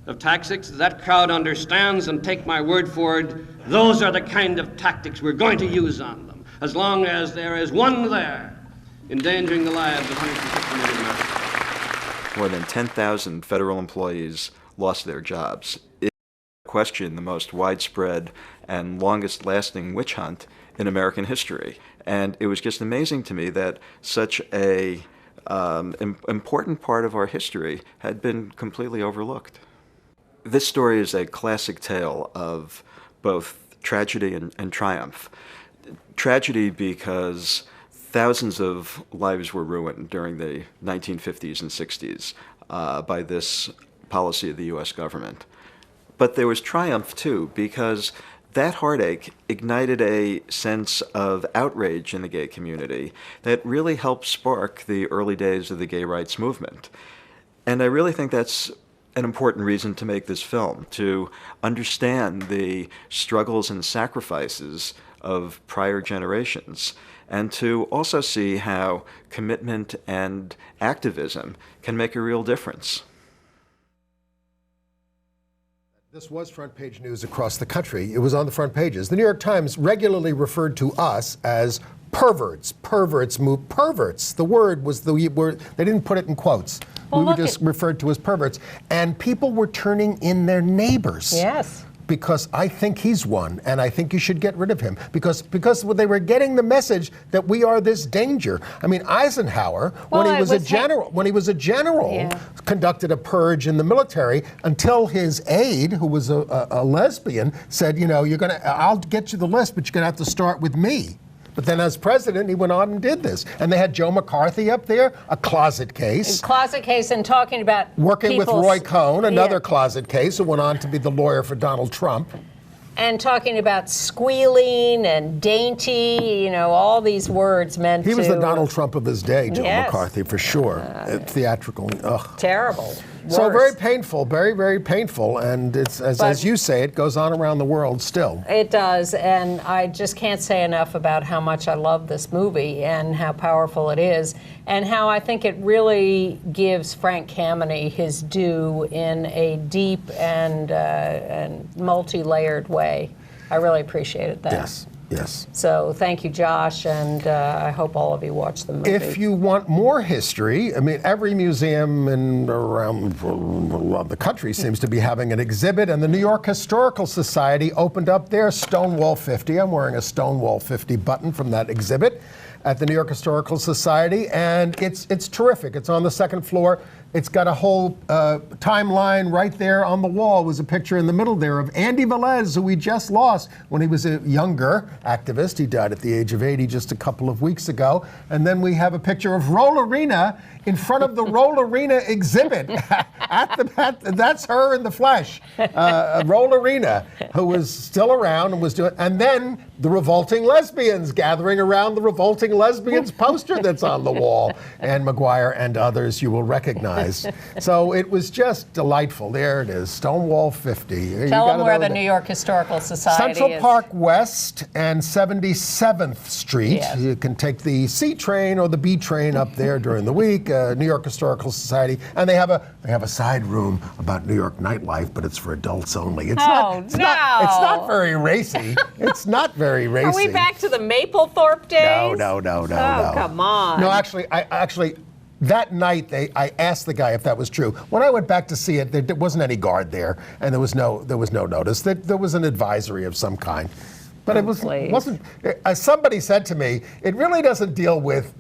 of tactics that crowd understands, and take my word for it, those are the kind of tactics we're going to use on them, as long as there is one there endangering the lives of 150 million Americans. More than 10,000 federal employees lost their jobs. It questioned the most widespread and longest-lasting witch hunt in American history. And it was just amazing to me that such a important part of our history had been completely overlooked. This story is a classic tale of both tragedy and triumph. Tragedy because thousands of lives were ruined during the 1950s and 60s by this policy of the U.S. government. But there was triumph, too, because that heartache ignited a sense of outrage in the gay community that really helped spark the early days of the gay rights movement. And I really think that's an important reason to make this film, to understand the struggles and sacrifices of prior generations, and to also see how commitment and activism can make a real difference. This was front page news across the country. It was on the front pages. The New York Times regularly referred to us as perverts. Perverts. The word was the word. They didn't put it in quotes. Well, we were just referred to as perverts. And people were turning in their neighbors. Yes. because I think he's one, and I think you should get rid of him because they were getting the message that we are this danger. I mean, Eisenhower, when he was a general, conducted a purge in the military until his aide, who was a lesbian, said, you know, I'll get you the list, but you're gonna have to start with me. But then as president, he went on and did this. And they had Joe McCarthy up there, a closet case. Closet case, and talking about working with Roy Cohn, another closet case, who went on to be the lawyer for Donald Trump. And talking about squealing and dainty, you know, all these words meant He was the Donald Trump of his day, Joe McCarthy, for sure. Theatrical. Ugh. Terrible. So very painful, very, very painful. And it's, as you say, it goes on around the world still. It does. And I just can't say enough about how much I love this movie and how powerful it is, and how I think it really gives Frank Kameny his due in a deep and multi-layered way. I really appreciated that. Yes. Yes. So thank you, Josh, and I hope all of you watch the movie. If you want more history, I mean, every museum around the country seems to be having an exhibit, and the New York Historical Society opened up their Stonewall 50. I'm wearing a Stonewall 50 button from that exhibit at the New York Historical Society, and it's terrific. It's on the second floor. It's got a whole timeline right there on the wall. Was a picture in the middle there of Andy Velez, who we just lost when he was a younger activist. He died at the age of 80 just a couple of weeks ago. And then we have a picture of Roll Arena in front of the Roll Arena exhibit. That's her in the flesh. Roll Arena, who was still around and was doing. And then the Revolting Lesbians, gathering around the Revolting Lesbians poster that's on the wall. Anne McGuire and others you will recognize. So it was just delightful. There it is, Stonewall 50. Tell them where the New York Historical Society Central is. Park West and 77th Street. Yes. You can take the C train or the B train up there during the week. New York Historical Society, and they have a side room about New York nightlife, but it's for adults only. It's not very racy. It's not very racy. Are we back to the Mapplethorpe days? No. Oh, come on. No, actually, that night I asked the guy if that was true. When I went back to see it, there wasn't any guard there, and there was no notice. There was an advisory of some kind, but it wasn't. As somebody said to me, it really doesn't deal with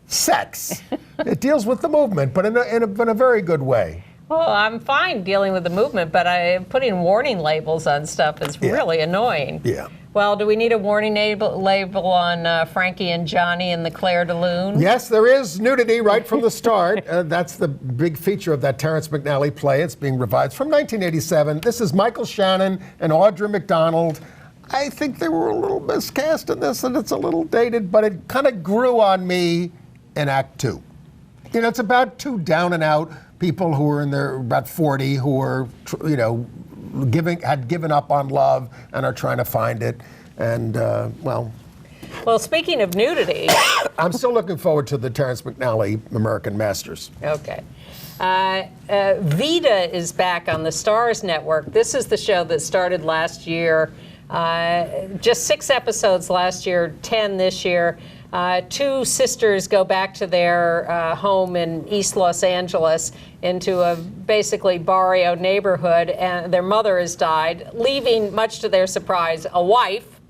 sex. It deals with the movement, but in a very good way. Well, I'm fine dealing with the movement, but putting warning labels on stuff is really annoying. Yeah. Well, do we need a warning label on Frankie and Johnny and the Claire de Lune? Yes, there is nudity right from the start. That's the big feature of that Terrence McNally play. It's being revised from 1987. This is Michael Shannon and Audra McDonald. I think they were a little miscast in this, and it's a little dated, but it kind of grew on me in Act 2. You know, it's about two down and out people who were in their about 40 who were, had given up on love and are trying to find it. And, well, speaking of nudity. I'm still looking forward to the Terrence McNally American Masters. Okay. Vida is back on the Starz Network. This is the show that started last year. Just 6 episodes last year, 10 this year. 2 sisters go back to their home in East Los Angeles into a basically barrio neighborhood, and their mother has died, leaving, much to their surprise, a wife.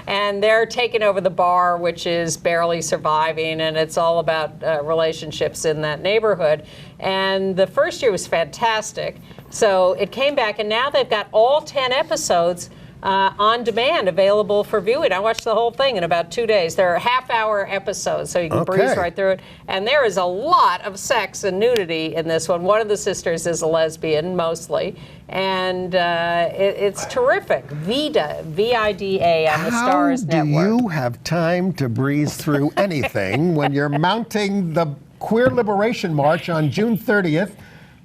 And they're taking over the bar, which is barely surviving, and it's all about relationships in that neighborhood. And the first year was fantastic. So it came back, and now they've got all 10 episodes on demand, available for viewing. I watched the whole thing in about 2 days. There are half-hour episodes, so you can breeze right through it. And there is a lot of sex and nudity in this one. One of the sisters is a lesbian, mostly. And it's terrific. Vida, V-I-D-A, on the Starz Network. How do you have time to breeze through anything when you're mounting the Queer Liberation March on June 30th,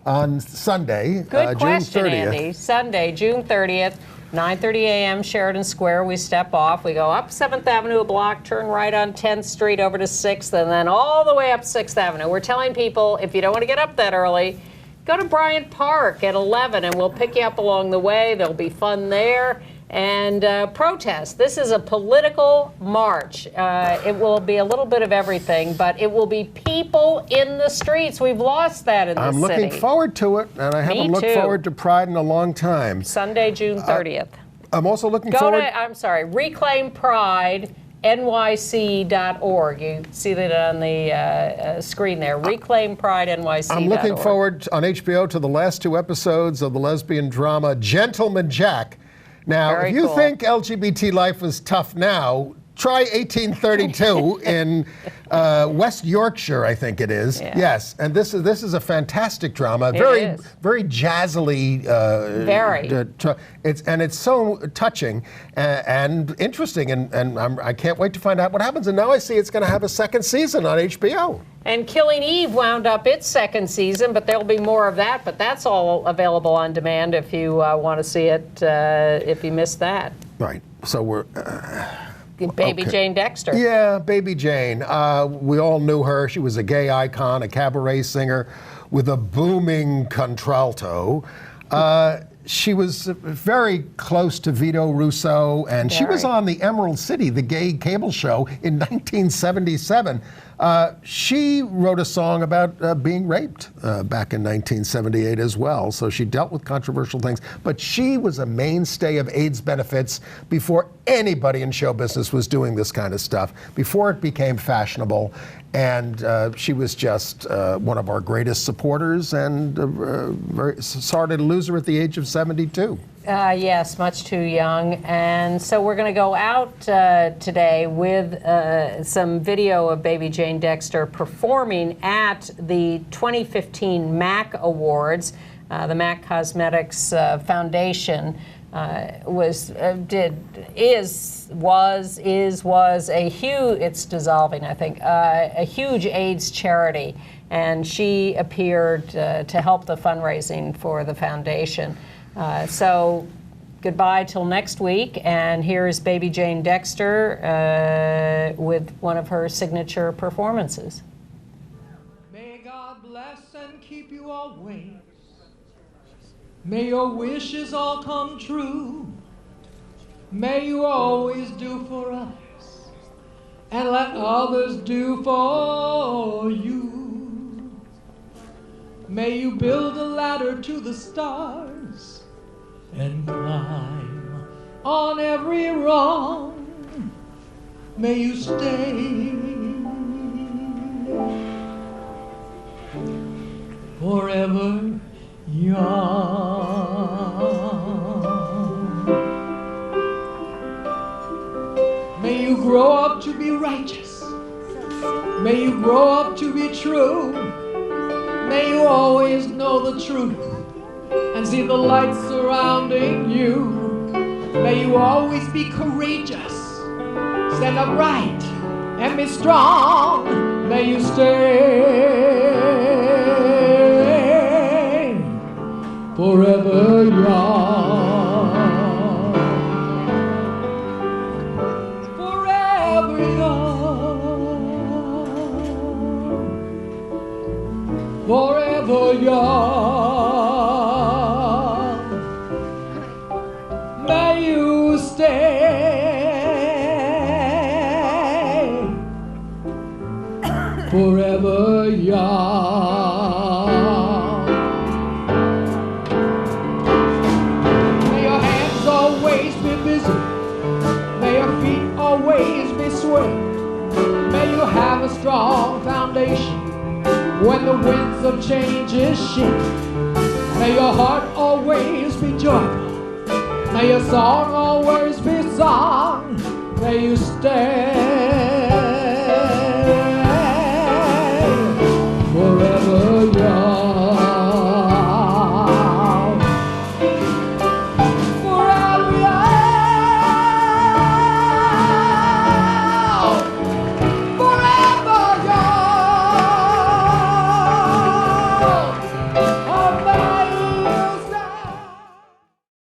on Sunday, Good question, June 30th. Andy. Sunday, June 30th. 9:30 a.m. Sheridan Square. We step off. We go up 7th Avenue a block, turn right on 10th Street over to 6th, and then all the way up 6th Avenue. We're telling people, if you don't want to get up that early, go to Bryant Park at 11, and we'll pick you up along the way. There'll be fun there. and protest. This is a political march. It will be a little bit of everything, but it will be people in the streets. We've lost that in this city. I'm looking forward to it, and I haven't looked forward to Pride in a long time. Sunday, June 30th. I'm also looking forward... Reclaim Pride. NYC.org. You see that on the screen there. ReclaimPrideNYC.org. I'm looking forward on HBO to the last 2 episodes of the lesbian drama Gentleman Jack. Now, if you think LGBT life is tough now, try 1832 in West Yorkshire, I think it is. Yeah. Yes, and this is a fantastic drama. Very jazzily. It's so touching and interesting, and I can't wait to find out what happens. And now I see it's going to have a second season on HBO. And Killing Eve wound up its second season, but there'll be more of that. But that's all available on demand if you want to see it. If you missed that. Right. So we're. Baby Jane Dexter. Yeah, Baby Jane. We all knew her. She was a gay icon, a cabaret singer with a booming contralto. She was very close to Vito Russo, and she was on the Emerald City, the gay cable show, in 1977. She wrote a song about being raped back in 1978 as well, so she dealt with controversial things. But she was a mainstay of AIDS benefits before anybody in show business was doing this kind of stuff, before it became fashionable. And she was just one of our greatest supporters, and very sorry to lose her at the age of 72. Yes, much too young. And so we're going to go out today with some video of Baby Jane Dexter performing at the 2015 MAC Awards. The MAC Cosmetics Foundation was a huge, it's dissolving, I think, a huge AIDS charity. And she appeared to help the fundraising for the foundation. So goodbye till next week, and here's Baby Jane Dexter with one of her signature performances. May God bless and keep you always. May your wishes all come true. May you always do for others and let others do for you. May you build a ladder to the stars and climb on every rung. May you stay forever young. May you grow up to be righteous. May you grow up to be true. May you always know the truth and see the light surrounding you. May you always be courageous, stand upright and be strong. May you stay forever young. Forever young. Forever young. May you stay forever young. May your hands always be busy. May your feet always be swaying. May you have a strong foundation when the winds of change is shaking. May your heart always be joyful. May your song always be sung. May you stay